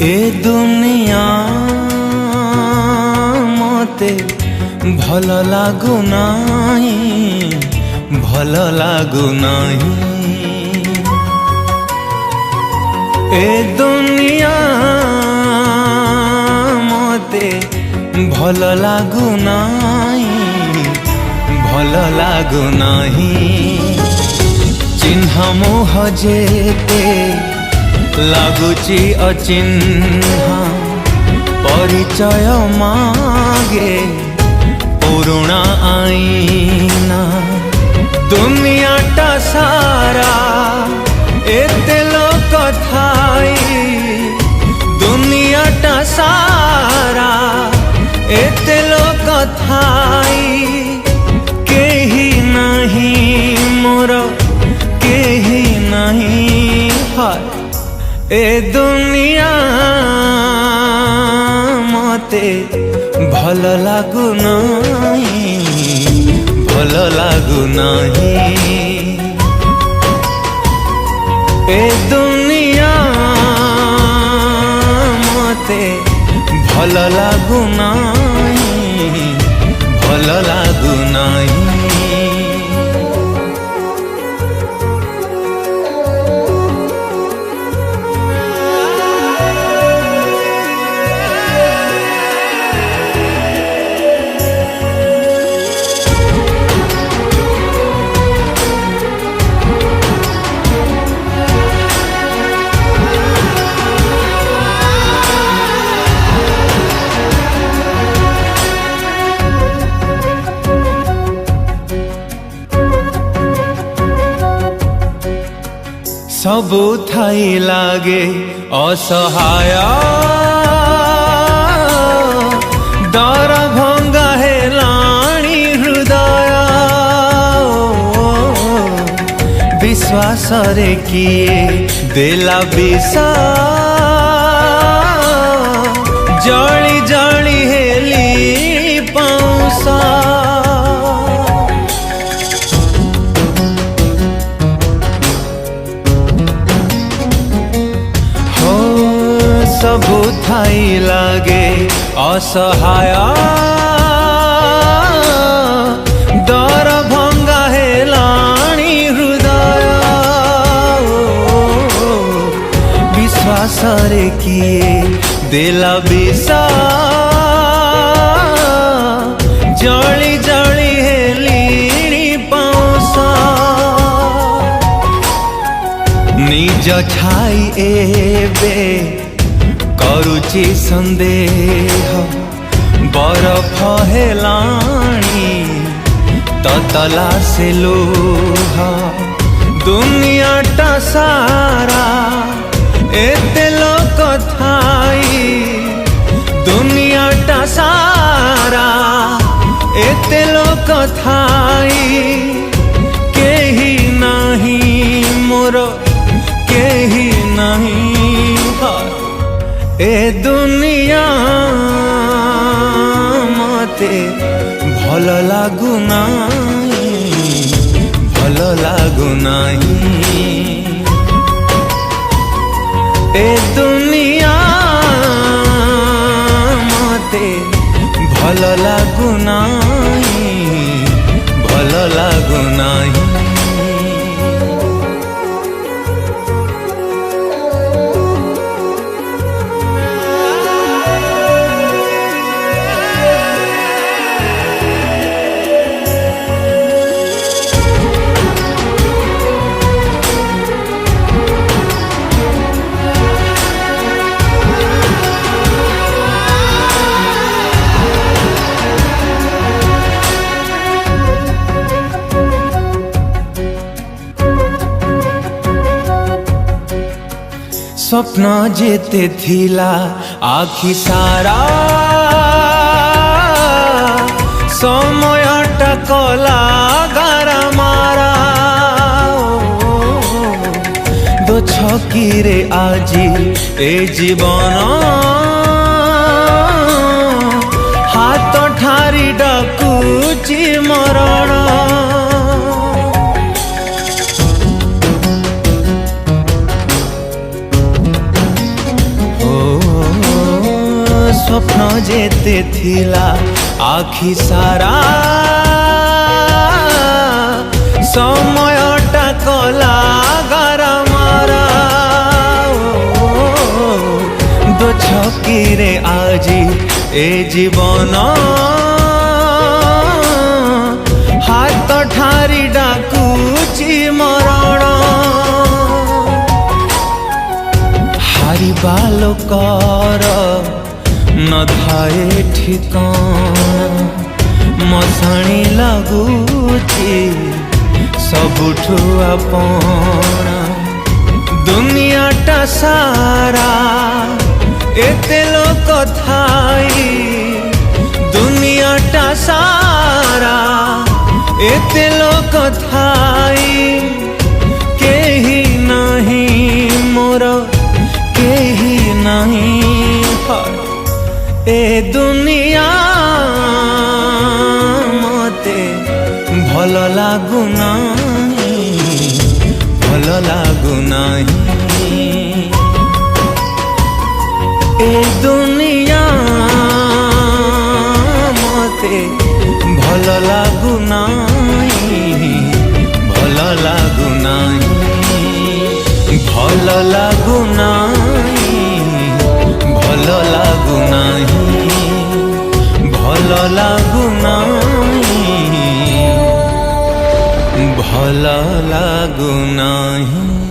ए दुनिया मते भल लागु नाही, भल लागु नाही। ए दुनिया मते भल लागु नाही, भल लागु नाही। चिन्ह मोह जेते लागुची अचिन्हा, परिचय मागे पुरुणा आईना। दुनियाटा सारा एते लोक थाई, दुनियाटा सारा एते लोक थाई। केही नहीं मोर, केही नहीं हाय। ए दुनिया मते भल लागु नाही, भल लागु नाही। ए दुनिया मते भल लागु नाही, भल लागु नाही। सबु थाई लागे असहाय, डर भंगा हेलाणी हृदय। विश्वास रे किए देला विष, जली जली हेली पाउस। सबु थाई लागे असहाय, डर भंगा हेलाणी हृदय। विश्वास रे किए देला विष, जली जली हेली पाउस। निज छाई एबे करुची संदेह, बरफ हेलाणी ततला से लोह। दुनियाटा सारा एते लोक थाई, दुनियाटा सारा एते लोक थाई। केही नहीं मोर, केही नहीं हाय। ए दुनिया मते भल लागु नाही, भल लागु नाही। ए दुनिया मते भल लागु नाही, भल लागु नाही। स्वप्न जेते थिला आखि सारा, समयटा कला गारा मारा। दो छकीरे आजी ए जीवन, हाथ ठारी डाकुची मरण। जेते थिला आखि सारा समयटा कला गारामारा दो छकी रे आजी ए जीवन हाथ ठारी डाकुची मरण हारिबा लोकर न थाए ठिकाना मशाणी लगुची सबुठु अपना दुनियाटा सारा एते लोक थाई दुनियाटा सारा एते लोक थाई केही नहीं मोर केही नहीं ए दुनिया मते भल लागु नहीं भल लागु नहीं ए दुनिया मते भल लागु नहीं भल लागु नहीं भल लागु नहीं भल लागु नहीं भल लागु नहीं भल लागु नहीं।